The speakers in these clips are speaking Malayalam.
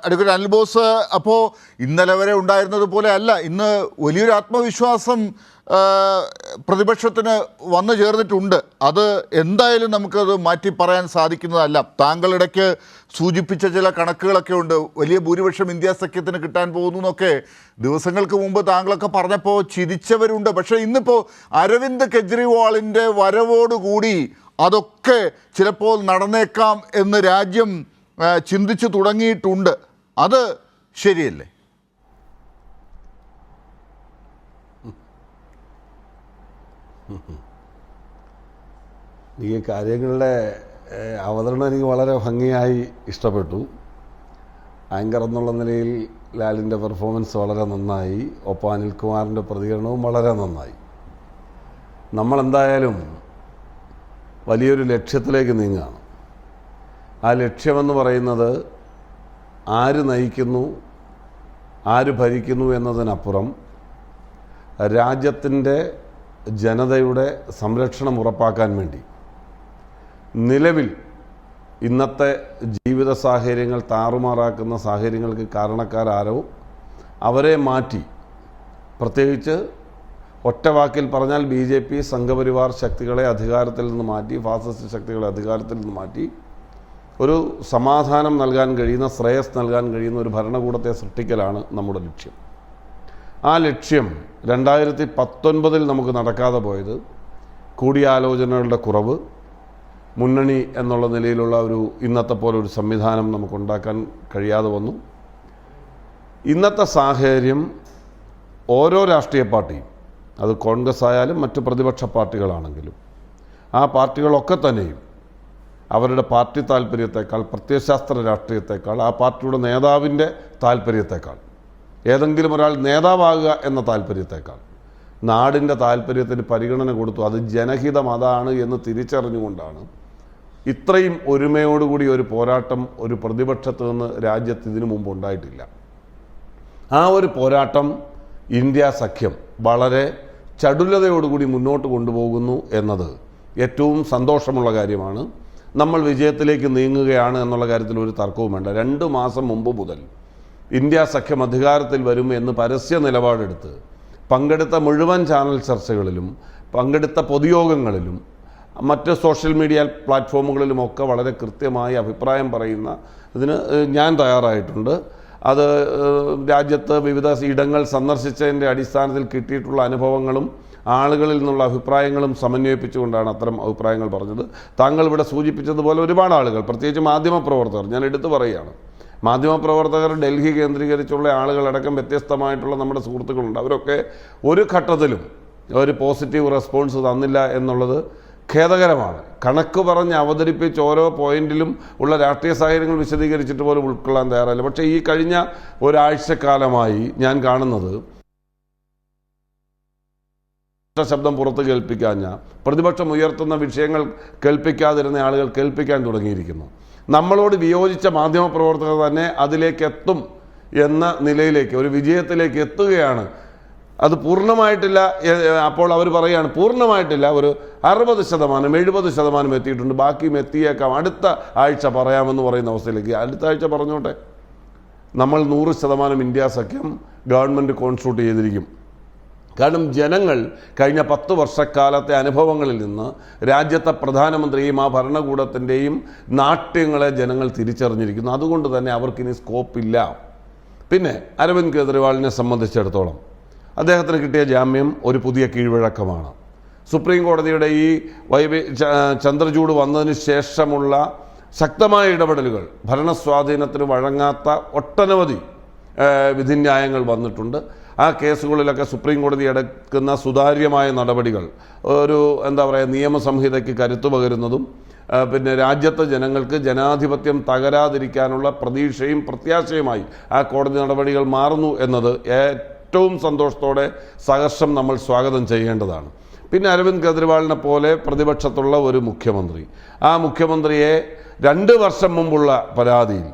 അഡ്വക്കേറ്റ് അനിൽ ബോസ്, അപ്പോൾ ഇന്നലെ വരെ ഉണ്ടായിരുന്നത് പോലെ അല്ല, ഇന്ന് വലിയൊരു ആത്മവിശ്വാസം പ്രതിപക്ഷത്തിന് വന്നു ചേർന്നിട്ടുണ്ട്. അത് എന്തായാലും നമുക്കത് മാറ്റി പറയാൻ സാധിക്കുന്നതല്ല. താങ്കൾ ഇടയ്ക്ക് സൂചിപ്പിച്ച ചില കണക്കുകളൊക്കെ ഉണ്ട്. വലിയ ഭൂരിപക്ഷം ഇന്ത്യ സഖ്യത്തിന് കിട്ടാൻ പോകുന്നു എന്നൊക്കെ ദിവസങ്ങൾക്ക് മുമ്പ് താങ്കളൊക്കെ പറഞ്ഞപ്പോൾ ചിരിച്ചവരുണ്ട്. പക്ഷേ ഇന്നിപ്പോൾ അരവിന്ദ് കെജ്രിവാളിൻ്റെ വരവോടുകൂടി അതൊക്കെ ചിലപ്പോൾ നടന്നേക്കാം എന്ന് രാജ്യം ചിന്തിച്ചു തുടങ്ങിയിട്ടുണ്ട്. അത് ശരിയല്ലേ? ഈ കാര്യങ്ങളുടെ അവതരണം എനിക്ക് വളരെ ഭംഗിയായി ഇഷ്ടപ്പെട്ടു. ആങ്കർ എന്നുള്ള നിലയിൽ ലാലിൻ്റെ പെർഫോമൻസ് വളരെ നന്നായി, ഒപ്പം അനിൽകുമാറിൻ്റെ പ്രതികരണവും വളരെ നന്നായി. നമ്മളെന്തായാലും വലിയൊരു ലക്ഷ്യത്തിലേക്ക് നീങ്ങുകയാണ്. ആ ലക്ഷ്യമെന്ന് പറയുന്നത് ആര് നയിക്കുന്നു, ആര് ഭരിക്കുന്നു എന്നതിനപ്പുറം രാജ്യത്തിൻ്റെ ജനതയുടെ സംരക്ഷണം ഉറപ്പാക്കാൻ വേണ്ടി നിലവിൽ ഇന്നത്തെ ജീവിത സാഹചര്യങ്ങൾ താറുമാറാക്കുന്ന സാഹചര്യങ്ങൾക്ക് കാരണക്കാരാരോ അവരെ മാറ്റി, പ്രത്യേകിച്ച് ഒറ്റ വാക്കിൽ പറഞ്ഞാൽ BJP സംഘപരിവാർ ശക്തികളെ അധികാരത്തിൽ നിന്ന് മാറ്റി, ഫാസിസ്റ്റ് ശക്തികളെ അധികാരത്തിൽ നിന്ന് മാറ്റി ഒരു സമാധാനം നൽകാൻ കഴിയുന്ന, ശ്രേയസ് നൽകാൻ കഴിയുന്ന ഒരു ഭരണകൂടത്തെ സൃഷ്ടിക്കലാണ് നമ്മുടെ ലക്ഷ്യം. ആ ലക്ഷ്യം 2019 നമുക്ക് നടക്കാതെ പോയത് കൂടിയാലോചനകളുടെ കുറവ്, മുന്നണി എന്നുള്ള നിലയിലുള്ള ഒരു ഇന്നത്തെ പോലെ ഒരു സംവിധാനം നമുക്കുണ്ടാക്കാൻ കഴിയാതെ വന്നു. ഇന്നത്തെ സാഹചര്യം ഓരോ രാഷ്ട്രീയ പാർട്ടിയും, അത് കോൺഗ്രസ് ആയാലും മറ്റു പ്രതിപക്ഷ പാർട്ടികളാണെങ്കിലും, ആ പാർട്ടികളൊക്കെ തന്നെയും അവരുടെ പാർട്ടി താല്പര്യത്തെക്കാൾ, പ്രത്യയശാസ്ത്ര രാഷ്ട്രീയത്തെക്കാൾ, ആ പാർട്ടിയുടെ നേതാവിൻ്റെ താല്പര്യത്തെക്കാൾ, ഏതെങ്കിലും ഒരാൾ നേതാവാകുക എന്ന താല്പര്യത്തെക്കാൾ നാടിൻ്റെ താല്പര്യത്തിന് പരിഗണന കൊടുത്തു. അത് ജനഹിതം അതാണ് എന്ന് തിരിച്ചറിഞ്ഞുകൊണ്ടാണ് ഇത്രയും ഒരുമയോടുകൂടി ഒരു പോരാട്ടം ഒരു പ്രതിപക്ഷത്ത് നിന്ന് രാജ്യത്ത് ഇതിനു മുമ്പ് ഉണ്ടായിട്ടില്ല. ആ ഒരു പോരാട്ടം ഇന്ത്യ സഖ്യം വളരെ ചടുലതയോടുകൂടി മുന്നോട്ട് കൊണ്ടുപോകുന്നു എന്നത് ഏറ്റവും സന്തോഷമുള്ള കാര്യമാണ്. നമ്മൾ വിജയത്തിലേക്ക് നീങ്ങുകയാണ് എന്നുള്ള കാര്യത്തിൽ ഒരു തർക്കവും വേണ്ട. 2 മാസം മുമ്പ് മുതൽ ഇന്ത്യ സഖ്യം അധികാരത്തിൽ വരും എന്ന് പരസ്യ നിലപാടെടുത്ത് പങ്കെടുത്ത മുഴുവൻ ചാനൽ ചർച്ചകളിലും, പങ്കെടുത്ത പൊതുയോഗങ്ങളിലും, മറ്റ് സോഷ്യൽ മീഡിയ പ്ലാറ്റ്ഫോമുകളിലുമൊക്കെ വളരെ കൃത്യമായി അഭിപ്രായം പറയുന്ന ഇതിന് ഞാൻ തയ്യാറായിട്ടുണ്ട്. അത് രാജ്യത്ത് വിവിധ ഇടങ്ങൾ സന്ദർശിച്ചതിൻ്റെ അടിസ്ഥാനത്തിൽ കിട്ടിയിട്ടുള്ള അനുഭവങ്ങളും ആളുകളിൽ നിന്നുള്ള അഭിപ്രായങ്ങളും സമന്വയിപ്പിച്ചുകൊണ്ടാണ് അത്തരം അഭിപ്രായങ്ങൾ പറഞ്ഞത്. താങ്കൾ ഇവിടെ സൂചിപ്പിച്ചതുപോലെ ഒരുപാട് ആളുകൾ, പ്രത്യേകിച്ച് മാധ്യമപ്രവർത്തകർ, ഞാൻ എടുത്തു പറയുകയാണ്, മാധ്യമപ്രവർത്തകർ, ഡൽഹി കേന്ദ്രീകരിച്ചുള്ള ആളുകളടക്കം വ്യത്യസ്തമായിട്ടുള്ള നമ്മുടെ സുഹൃത്തുക്കളുണ്ട്. അവരൊക്കെ ഒരു ഘട്ടത്തിലും ഒരു പോസിറ്റീവ് റെസ്പോൺസ് തന്നില്ല എന്നുള്ളത് ഖേദകരമാണ്. കണക്ക് പറഞ്ഞ് അവതരിപ്പിച്ച് ഓരോ പോയിന്റിലും ഉള്ള രാഷ്ട്രീയ സാഹചര്യങ്ങൾ വിശദീകരിച്ചിട്ട് പോലും ഉൾക്കൊള്ളാൻ തയ്യാറല്ല. പക്ഷേ ഈ കഴിഞ്ഞ ഒരാഴ്ചക്കാലമായി ഞാൻ കാണുന്നത് ശബ്ദം പുറത്ത് കേൾപ്പിക്കാഞ്ഞ, പ്രതിപക്ഷം ഉയർത്തുന്ന വിഷയങ്ങൾ കേൾപ്പിക്കാതിരുന്ന ആളുകൾ കേൾപ്പിക്കാൻ തുടങ്ങിയിരിക്കുന്നു. നമ്മളോട് വിയോജിച്ച മാധ്യമപ്രവർത്തകർ തന്നെ അതിലേക്ക് എത്തും എന്ന നിലയിലേക്ക്, ഒരു വിജയത്തിലേക്ക് എത്തുകയാണ്. അത് പൂർണ്ണമായിട്ടില്ല. അപ്പോൾ അവർ പറയുകയാണ് പൂർണ്ണമായിട്ടില്ല, ഒരു 60%, 70% എത്തിയിട്ടുണ്ട്, ബാക്കിയും എത്തിയേക്കാം, അടുത്ത ആഴ്ച പറയാമെന്ന് പറയുന്ന അവസ്ഥയിലേക്ക്. അടുത്ത ആഴ്ച പറഞ്ഞോട്ടെ, നമ്മൾ 100% ഇന്ത്യ സഖ്യം ഗവൺമെൻറ് കോൺസ്റ്റിറ്റ്യൂട്ട് ചെയ്തിരിക്കും. കാരണം ജനങ്ങൾ കഴിഞ്ഞ 10 വർഷക്കാലത്തെ അനുഭവങ്ങളിൽ നിന്ന് രാജ്യത്തെ പ്രധാനമന്ത്രിയും ആ ഭരണകൂടത്തിൻ്റെയും നാട്യങ്ങളെ ജനങ്ങൾ തിരിച്ചറിഞ്ഞിരിക്കുന്നു. അതുകൊണ്ട് തന്നെ അവർക്കിനി സ്കോപ്പില്ല. പിന്നെ അരവിന്ദ് കെജ്രിവാളിനെ സംബന്ധിച്ചിടത്തോളം അദ്ദേഹത്തിന് കിട്ടിയ ജാമ്യം ഒരു പുതിയ കീഴ്വഴക്കമാണ്. സുപ്രീം കോടതിയുടെ ഈ ചന്ദ്രചൂഡ് വന്നതിന് ശേഷമുള്ള ശക്തമായ ഇടപെടലുകൾ, ഭരണസ്വാധീനത്തിന് വഴങ്ങാത്ത ഒട്ടനവധി വിധിന്യായങ്ങൾ വന്നിട്ടുണ്ട്. ആ കേസുകളിലൊക്കെ സുപ്രീം കോടതി എടുക്കുന്ന സുതാര്യമായ നടപടികൾ ഒരു നിയമസംഹിതയ്ക്ക് കരുത്തു പകരുന്നതും, പിന്നെ രാജ്യത്തെ ജനങ്ങൾക്ക് ജനാധിപത്യം തകരാതിരിക്കാനുള്ള പ്രതീക്ഷയും പ്രത്യാശയുമായി ആ കോടതി നടപടികൾ മാറുന്നു എന്നത് ഏറ്റവും സന്തോഷത്തോടെ സഹർഷം നമ്മൾ സ്വാഗതം ചെയ്യേണ്ടതാണ്. പിന്നെ അരവിന്ദ് കെജ്രിവാളിനെ പോലെ പ്രതിപക്ഷത്തുള്ള ഒരു മുഖ്യമന്ത്രി, ആ മുഖ്യമന്ത്രിയെ 2 വർഷം മുമ്പുള്ള പരാതിയിൽ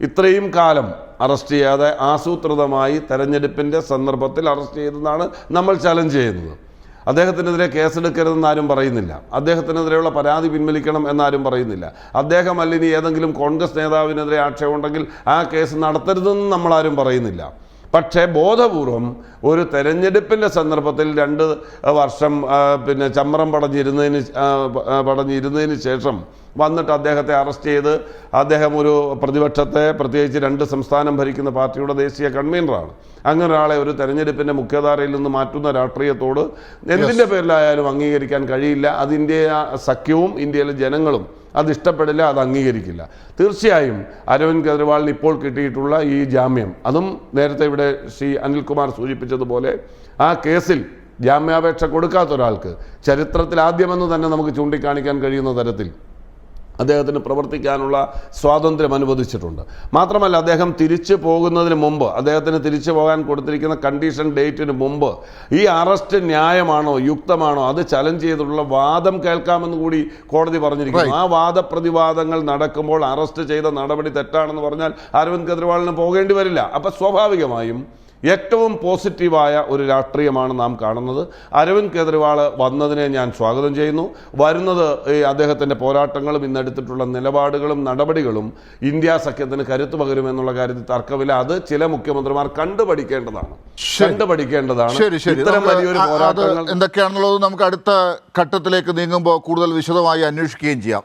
ഇത്രയും കാലം അറസ്റ്റ് ചെയ്യാതെ ആസൂത്രിതമായി തെരഞ്ഞെടുപ്പിൻ്റെ സന്ദർഭത്തിൽ അറസ്റ്റ് ചെയ്തതാണ് നമ്മൾ ചലഞ്ച് ചെയ്യുന്നത്. അദ്ദേഹത്തിനെതിരെ കേസെടുക്കരുതെന്ന് ആരും പറയുന്നില്ല. അദ്ദേഹത്തിനെതിരെയുള്ള പരാതി പിൻവലിക്കണം എന്നാരും പറയുന്നില്ല. അദ്ദേഹം അല്ലെങ്കിൽ ഏതെങ്കിലും കോൺഗ്രസ് നേതാവിനെതിരെ ആക്ഷേപമുണ്ടെങ്കിൽ ആ കേസ് നടത്തരുതെന്ന് നമ്മളാരും പറയുന്നില്ല. പക്ഷേ ബോധപൂർവം ഒരു തെരഞ്ഞെടുപ്പിൻ്റെ സന്ദർഭത്തിൽ 2 വർഷം ചമ്രം പടഞ്ഞിരുന്നതിന് ശേഷം വന്നിട്ട് അദ്ദേഹത്തെ അറസ്റ്റ് ചെയ്ത് അദ്ദേഹം ഒരു പ്രതിപക്ഷത്തെ, പ്രത്യേകിച്ച് 2 സംസ്ഥാനം ഭരിക്കുന്ന പാർട്ടിയുടെ ദേശീയ കൺവീനറാണ്. അങ്ങനെ ഒരാളെ ഒരു തെരഞ്ഞെടുപ്പിൻ്റെ മുഖ്യധാരയിൽ നിന്ന് മാറ്റുന്ന രാഷ്ട്രീയത്തോട് എന്തിൻ്റെ പേരിലായാലും അംഗീകരിക്കാൻ കഴിയില്ല. അത് സഖ്യവും ഇന്ത്യയിലെ ജനങ്ങളും അത് ഇഷ്ടപ്പെടില്ല, അത് അംഗീകരിക്കില്ല. തീർച്ചയായും അരവിന്ദ് കെജ്രിവാളിന് ഇപ്പോൾ കിട്ടിയിട്ടുള്ള ഈ ജാമ്യം, അതും നേരത്തെ ഇവിടെ ശ്രീ അനിൽകുമാർ സൂചിപ്പിച്ചതുപോലെ ആ കേസിൽ ജാമ്യാപേക്ഷ കൊടുക്കാത്ത ഒരാൾക്ക് ചരിത്രത്തിൽ ആദ്യമെന്ന് തന്നെ നമുക്ക് ചൂണ്ടിക്കാണിക്കാൻ കഴിയുന്ന തരത്തിൽ അദ്ദേഹത്തിന് പ്രവർത്തിക്കാനുള്ള സ്വാതന്ത്ര്യം അനുവദിച്ചിട്ടുണ്ട്. മാത്രമല്ല, അദ്ദേഹം തിരിച്ചു പോകുന്നതിന് മുമ്പ്, അദ്ദേഹത്തിന് തിരിച്ചു പോകാൻ കൊടുത്തിരിക്കുന്ന കണ്ടീഷൻ ഡേറ്റിന് മുമ്പ് ഈ അറസ്റ്റ് ന്യായമാണോ, യുക്തമാണോ, അത് ചലഞ്ച് ചെയ്തിട്ടുള്ള വാദം കേൾക്കാമെന്ന് കൂടി കോടതി പറഞ്ഞിരിക്കുന്നു. ആ വാദപ്രതിവാദങ്ങൾ നടക്കുമ്പോൾ അറസ്റ്റ് ചെയ്ത നടപടി തെറ്റാണെന്ന് പറഞ്ഞാൽ അരവിന്ദ് കെജ്രിവാളിന് പോകേണ്ടി വരില്ല. അപ്പം സ്വാഭാവികമായും ഏറ്റവും പോസിറ്റീവായ ഒരു രാഷ്ട്രീയമാണ് നാം കാണുന്നത്. അരവിന്ദ് കെജ്രിവാൾ വന്നതിനെ ഞാൻ സ്വാഗതം ചെയ്യുന്നു. വരുന്നത് അദ്ദേഹത്തിൻ്റെ പോരാട്ടങ്ങളും ഇന്നെടുത്തിട്ടുള്ള നിലപാടുകളും നടപടികളും ഇന്ത്യ സഖ്യത്തിന് കരുത്തു പകരുമെന്നുള്ള കാര്യത്തിൽ തർക്കമില്ല. അത് ചില മുഖ്യമന്ത്രിമാർ കണ്ടുപഠിക്കേണ്ടതാണ്. ഇത്തരം വലിയൊരു പോരാട്ടങ്ങൾ എന്തൊക്കെയാണെന്നുള്ളത് നമുക്ക് അടുത്ത ഘട്ടത്തിലേക്ക് നീങ്ങുമ്പോൾ കൂടുതൽ വിശദമായി അന്വേഷിക്കുകയും ചെയ്യാം.